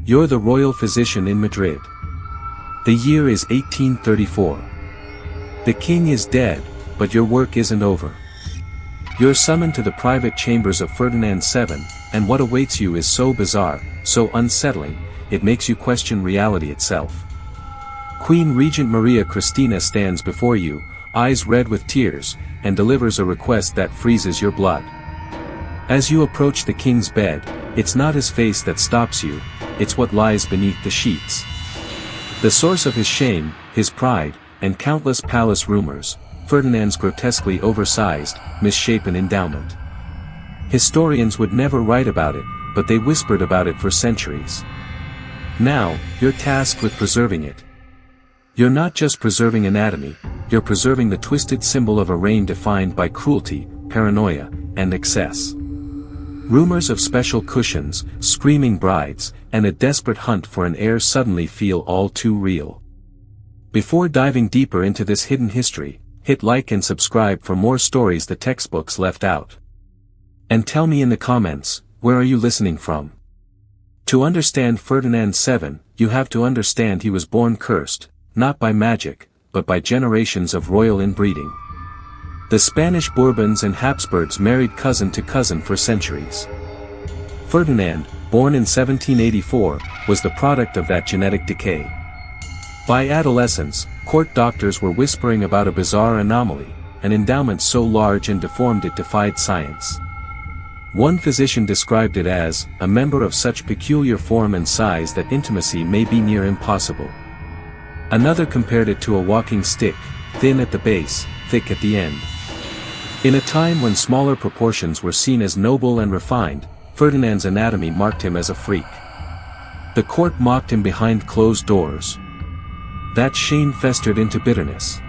You're the royal physician in Madrid. The year is 1834. The king is dead, but your work isn't over. You're summoned to the private chambers of Ferdinand VII, and what awaits you is so bizarre, so unsettling, it makes you question reality itself. Queen Regent Maria Cristina stands before you, eyes red with tears, and delivers a request that freezes your blood. As you approach the king's bed, it's not his face that stops you, it's what lies beneath the sheets. The source of his shame, his pride, and countless palace rumors, Ferdinand's grotesquely oversized, misshapen endowment. Historians would never write about it, but they whispered about it for centuries. Now, you're tasked with preserving it. You're not just preserving anatomy, you're preserving the twisted symbol of a reign defined by cruelty, paranoia, and excess. Rumors of special cushions, screaming brides, and a desperate hunt for an heir suddenly feel all too real. Before diving deeper into this hidden history, hit like and subscribe for more stories the textbooks left out. And tell me in the comments, where are you listening from? To understand Ferdinand VII, you have to understand he was born cursed, not by magic, but by generations of royal inbreeding. The Spanish Bourbons and Habsburgs married cousin to cousin for centuries. Ferdinand, born in 1784, was the product of that genetic decay. By adolescence, court doctors were whispering about a bizarre anomaly, an endowment so large and deformed it defied science. One physician described it as, a member of such peculiar form and size that intimacy may be near impossible. Another compared it to a walking stick, thin at the base, thick at the end. In a time when smaller proportions were seen as noble and refined, Ferdinand's anatomy marked him as a freak. The court mocked him behind closed doors. That shame festered into bitterness.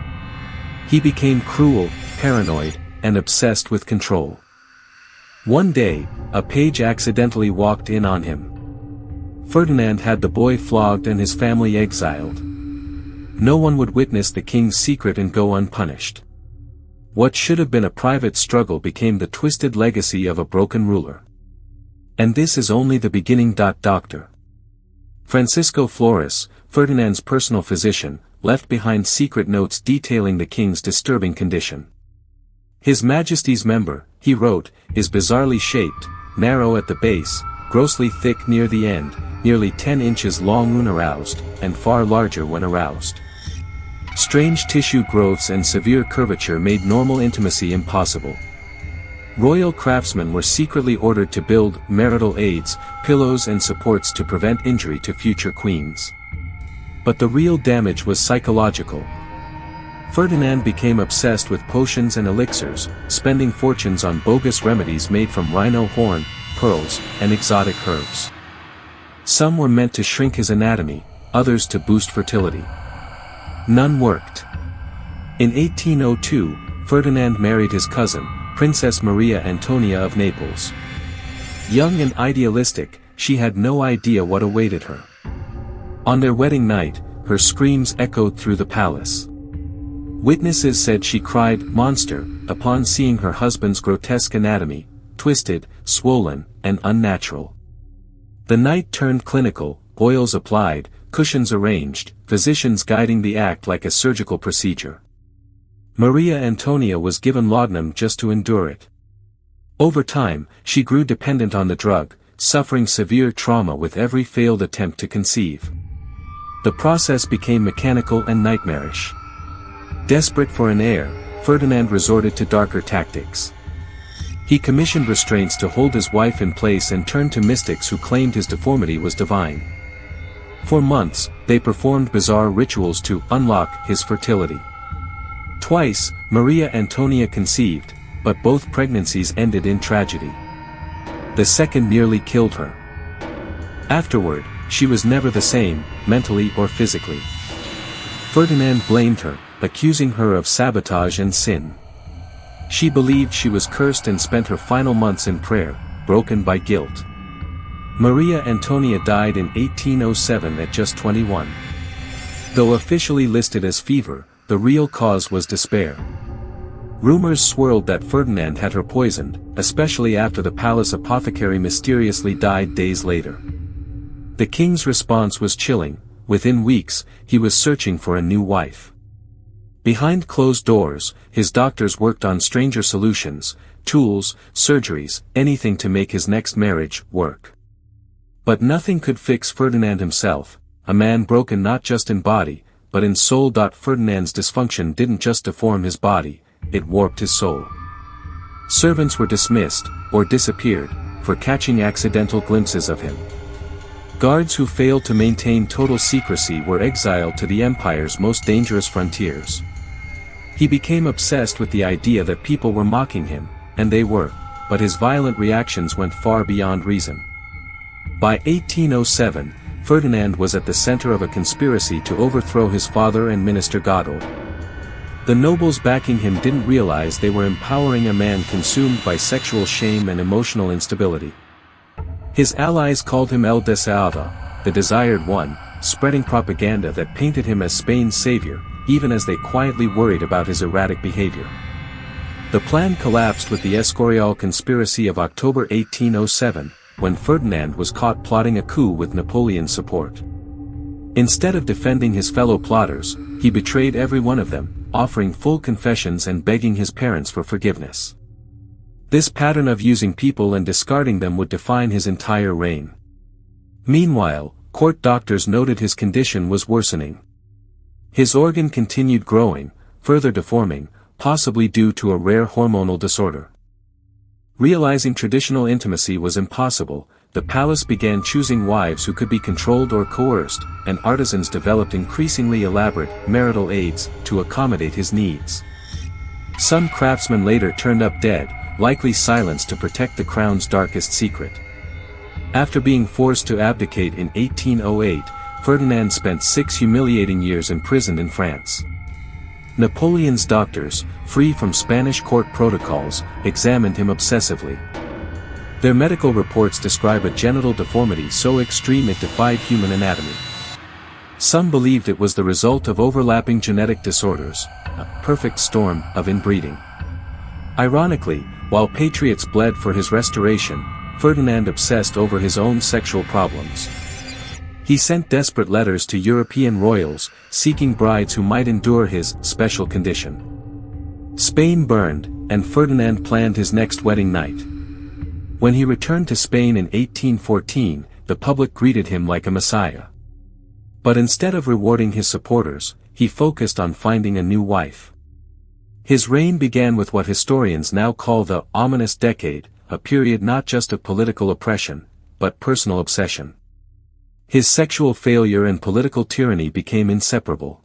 He became cruel, paranoid, and obsessed with control. One day, a page accidentally walked in on him. Ferdinand had the boy flogged and his family exiled. No one would witness the king's secret and go unpunished. What should have been a private struggle became the twisted legacy of a broken ruler. And this is only the beginning. Dr. Francisco Flores, Ferdinand's personal physician, left behind secret notes detailing the king's disturbing condition. His Majesty's member, he wrote, is bizarrely shaped, narrow at the base, grossly thick near the end, nearly 10 inches long when aroused, and far larger when aroused. Strange tissue growths and severe curvature made normal intimacy impossible. Royal craftsmen were secretly ordered to build marital aids, pillows and supports to prevent injury to future queens. But the real damage was psychological. Ferdinand became obsessed with potions and elixirs, spending fortunes on bogus remedies made from rhino horn, pearls, and exotic herbs. Some were meant to shrink his anatomy, others to boost fertility. None worked. In 1802, Ferdinand married his cousin, Princess Maria Antonia of Naples. Young and idealistic, she had no idea what awaited her. On their wedding night, her screams echoed through the palace. Witnesses said she cried, "Monster," upon seeing her husband's grotesque anatomy, twisted, swollen, and unnatural. The night turned clinical, oils applied, cushions arranged, physicians guiding the act like a surgical procedure. Maria Antonia was given laudanum just to endure it. Over time, she grew dependent on the drug, suffering severe trauma with every failed attempt to conceive. The process became mechanical and nightmarish. Desperate for an heir, Ferdinand resorted to darker tactics. He commissioned restraints to hold his wife in place and turned to mystics who claimed his deformity was divine. For months, they performed bizarre rituals to unlock his fertility. Twice, Maria Antonia conceived, but both pregnancies ended in tragedy. The second nearly killed her. Afterward, she was never the same, mentally or physically. Ferdinand blamed her, accusing her of sabotage and sin. She believed she was cursed and spent her final months in prayer, broken by guilt. Maria Antonia died in 1807 at just 21. Though officially listed as fever, the real cause was despair. Rumors swirled that Ferdinand had her poisoned, especially after the palace apothecary mysteriously died days later. The king's response was chilling. Within weeks, he was searching for a new wife. Behind closed doors, his doctors worked on stranger solutions, tools, surgeries, anything to make his next marriage work. But nothing could fix Ferdinand himself, a man broken not just in body, but in soul. Ferdinand's dysfunction didn't just deform his body, it warped his soul. Servants were dismissed, or disappeared, for catching accidental glimpses of him. Guards who failed to maintain total secrecy were exiled to the empire's most dangerous frontiers. He became obsessed with the idea that people were mocking him, and they were, but his violent reactions went far beyond reason. By 1807, Ferdinand was at the center of a conspiracy to overthrow his father and minister Godard. The nobles backing him didn't realize they were empowering a man consumed by sexual shame and emotional instability. His allies called him El Deseado, the desired one, spreading propaganda that painted him as Spain's savior, even as they quietly worried about his erratic behavior. The plan collapsed with the Escorial conspiracy of October 1807, when Ferdinand was caught plotting a coup with Napoleon's support. Instead of defending his fellow plotters, he betrayed every one of them, offering full confessions and begging his parents for forgiveness. This pattern of using people and discarding them would define his entire reign. Meanwhile, court doctors noted his condition was worsening. His organ continued growing, further deforming, possibly due to a rare hormonal disorder. Realizing traditional intimacy was impossible, the palace began choosing wives who could be controlled or coerced, and artisans developed increasingly elaborate marital aids to accommodate his needs. Some craftsmen later turned up dead, likely silenced to protect the crown's darkest secret. After being forced to abdicate in 1808, Ferdinand spent 6 humiliating years imprisoned in France. Napoleon's doctors, free from Spanish court protocols, examined him obsessively. Their medical reports describe a genital deformity so extreme it defied human anatomy. Some believed it was the result of overlapping genetic disorders, a perfect storm of inbreeding. Ironically, while patriots bled for his restoration, Ferdinand obsessed over his own sexual problems. He sent desperate letters to European royals, seeking brides who might endure his special condition. Spain burned, and Ferdinand planned his next wedding night. When he returned to Spain in 1814, the public greeted him like a messiah. But instead of rewarding his supporters, he focused on finding a new wife. His reign began with what historians now call the ominous decade, a period not just of political oppression, but personal obsession. His sexual failure and political tyranny became inseparable.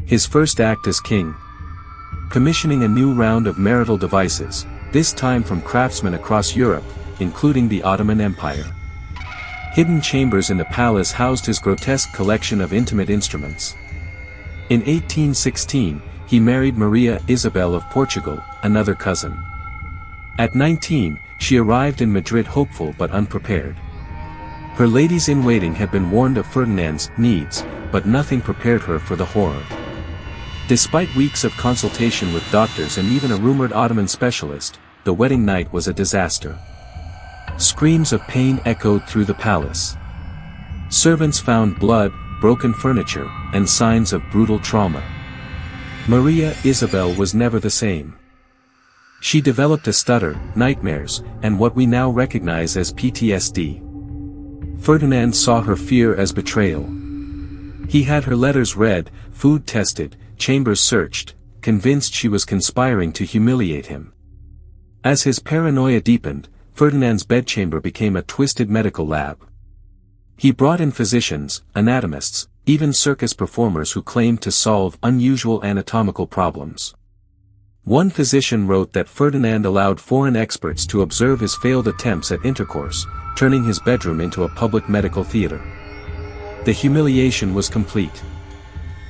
His first act as king. Commissioning a new round of marital devices, this time from craftsmen across Europe, including the Ottoman Empire. Hidden chambers in the palace housed his grotesque collection of intimate instruments. In 1816, he married Maria Isabel of Portugal, another cousin. At 19, she arrived in Madrid hopeful but unprepared. Her ladies-in-waiting had been warned of Ferdinand's needs, but nothing prepared her for the horror. Despite weeks of consultation with doctors and even a rumored Ottoman specialist, the wedding night was a disaster. Screams of pain echoed through the palace. Servants found blood, broken furniture, and signs of brutal trauma. Maria Isabel was never the same. She developed a stutter, nightmares, and what we now recognize as PTSD. Ferdinand saw her fear as betrayal. He had her letters read, food tested, chambers searched, convinced she was conspiring to humiliate him. As his paranoia deepened, Ferdinand's bedchamber became a twisted medical lab. He brought in physicians, anatomists, even circus performers who claimed to solve unusual anatomical problems. One physician wrote that Ferdinand allowed foreign experts to observe his failed attempts at intercourse, turning his bedroom into a public medical theater. The humiliation was complete.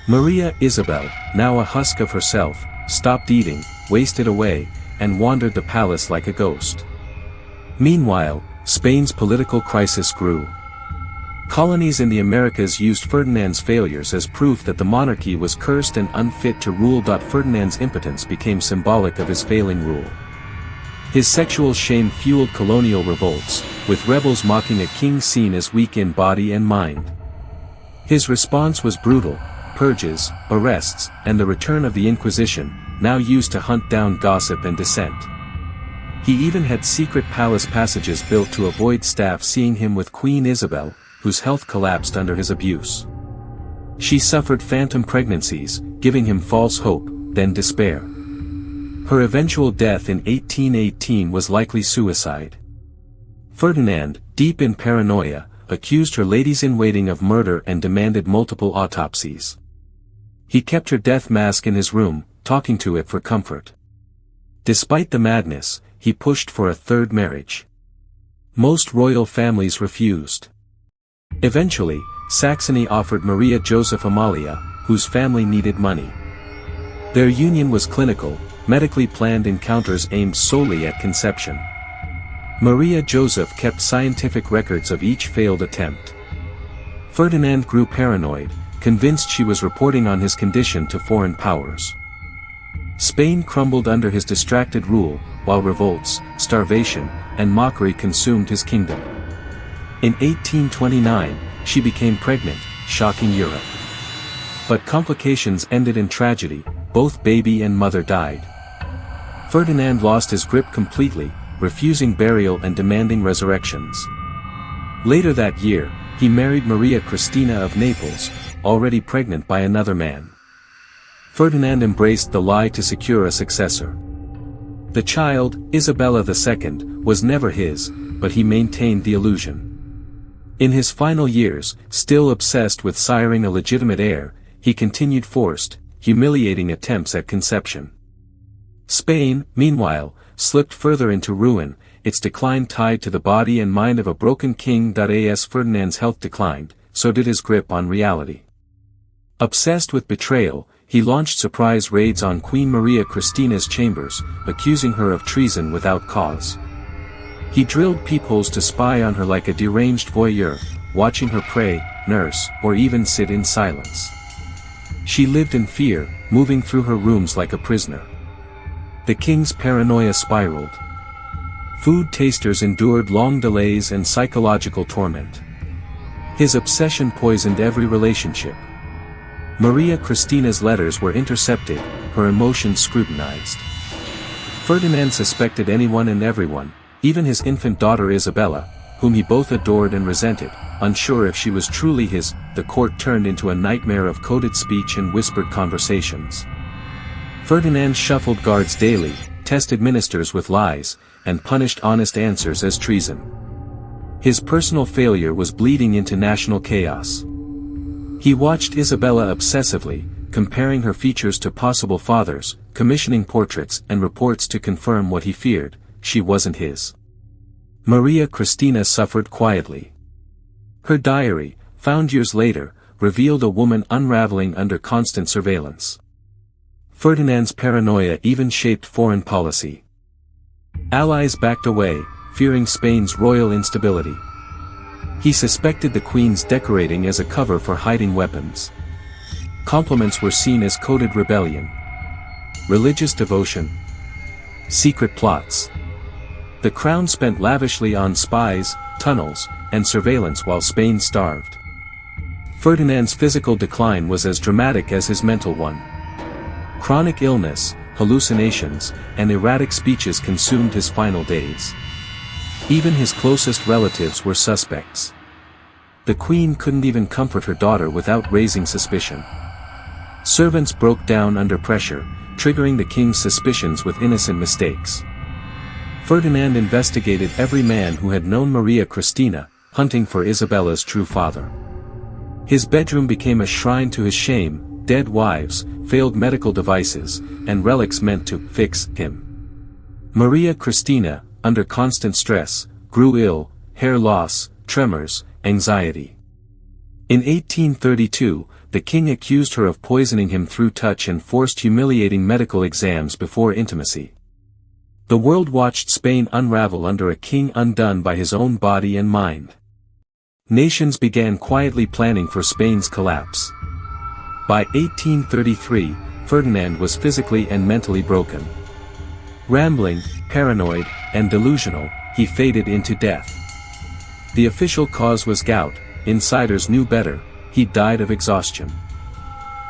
Maria Isabel, now a husk of herself, stopped eating, wasted away, and wandered the palace like a ghost. Meanwhile, Spain's political crisis grew. Colonies in the Americas used Ferdinand's failures as proof that the monarchy was cursed and unfit to rule. Ferdinand's impotence became symbolic of his failing rule. His sexual shame fueled colonial revolts, with rebels mocking a king seen as weak in body and mind. His response was brutal: purges, arrests, and the return of the Inquisition, now used to hunt down gossip and dissent. He even had secret palace passages built to avoid staff seeing him with Queen Isabel, whose health collapsed under his abuse. She suffered phantom pregnancies, giving him false hope, then despair. Her eventual death in 1818 was likely suicide. Ferdinand, deep in paranoia, accused her ladies-in-waiting of murder and demanded multiple autopsies. He kept her death mask in his room, talking to it for comfort. Despite the madness, he pushed for a third marriage. Most royal families refused. Eventually, Saxony offered Maria Joseph Amalia, whose family needed money. Their union was clinical, medically planned encounters aimed solely at conception. Maria Joseph kept scientific records of each failed attempt. Ferdinand grew paranoid, convinced she was reporting on his condition to foreign powers. Spain crumbled under his distracted rule, while revolts, starvation, and mockery consumed his kingdom. In 1829, she became pregnant, shocking Europe. But complications ended in tragedy: both baby and mother died. Ferdinand lost his grip completely, refusing burial and demanding resurrections. Later that year, he married Maria Cristina of Naples, already pregnant by another man. Ferdinand embraced the lie to secure a successor. The child, Isabella II, was never his, but he maintained the illusion. In his final years, still obsessed with siring a legitimate heir, he continued forced, humiliating attempts at conception. Spain, meanwhile, slipped further into ruin, its decline tied to the body and mind of a broken king. As Ferdinand's health declined, so did his grip on reality. Obsessed with betrayal, he launched surprise raids on Queen Maria Christina's chambers, accusing her of treason without cause. He drilled peepholes to spy on her like a deranged voyeur, watching her pray, nurse, or even sit in silence. She lived in fear, moving through her rooms like a prisoner. The king's paranoia spiraled. Food tasters endured long delays and psychological torment. His obsession poisoned every relationship. Maria Christina's letters were intercepted, her emotions scrutinized. Ferdinand suspected anyone and everyone, even his infant daughter Isabella, whom he both adored and resented. Unsure if she was truly his, the court turned into a nightmare of coded speech and whispered conversations. Ferdinand shuffled guards daily, tested ministers with lies, and punished honest answers as treason. His personal failure was bleeding into national chaos. He watched Isabella obsessively, comparing her features to possible fathers, commissioning portraits and reports to confirm what he feared: she wasn't his. Maria Cristina suffered quietly. Her diary, found years later, revealed a woman unraveling under constant surveillance. Ferdinand's paranoia even shaped foreign policy. Allies backed away, fearing Spain's royal instability. He suspected the Queen's decorating as a cover for hiding weapons. Compliments were seen as coded rebellion. Religious devotion. Secret plots. The Crown spent lavishly on spies, tunnels, and surveillance while Spain starved. Ferdinand's physical decline was as dramatic as his mental one. Chronic illness, hallucinations, and erratic speeches consumed his final days. Even his closest relatives were suspects. The Queen couldn't even comfort her daughter without raising suspicion. Servants broke down under pressure, triggering the king's suspicions with innocent mistakes. Ferdinand investigated every man who had known Maria Cristina, hunting for Isabella's true father. His bedroom became a shrine to his shame: dead wives, failed medical devices, and relics meant to fix him. Maria Cristina, under constant stress, grew ill: hair loss, tremors, anxiety. In 1832, the king accused her of poisoning him through touch and forced humiliating medical exams before intimacy. The world watched Spain unravel under a king undone by his own body and mind. Nations began quietly planning for Spain's collapse. By 1833, Ferdinand was physically and mentally broken. Rambling, paranoid, and delusional, he faded into death. The official cause was gout, insiders knew better, he died of exhaustion.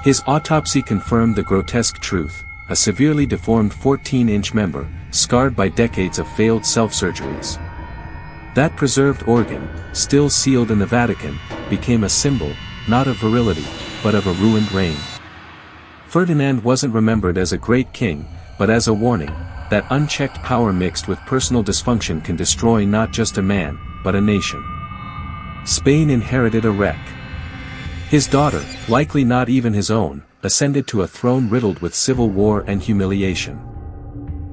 His autopsy confirmed the grotesque truth, a severely deformed 14-inch member, scarred by decades of failed self-surgeries. That preserved organ, still sealed in the Vatican, became a symbol, not of virility, but of a ruined reign. Ferdinand wasn't remembered as a great king, but as a warning, that unchecked power mixed with personal dysfunction can destroy not just a man, but a nation. Spain inherited a wreck. His daughter, likely not even his own, ascended to a throne riddled with civil war and humiliation.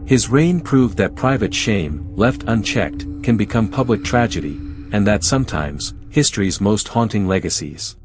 His reign proved that private shame, left unchecked, can become public tragedy, and that sometimes, history's most haunting legacies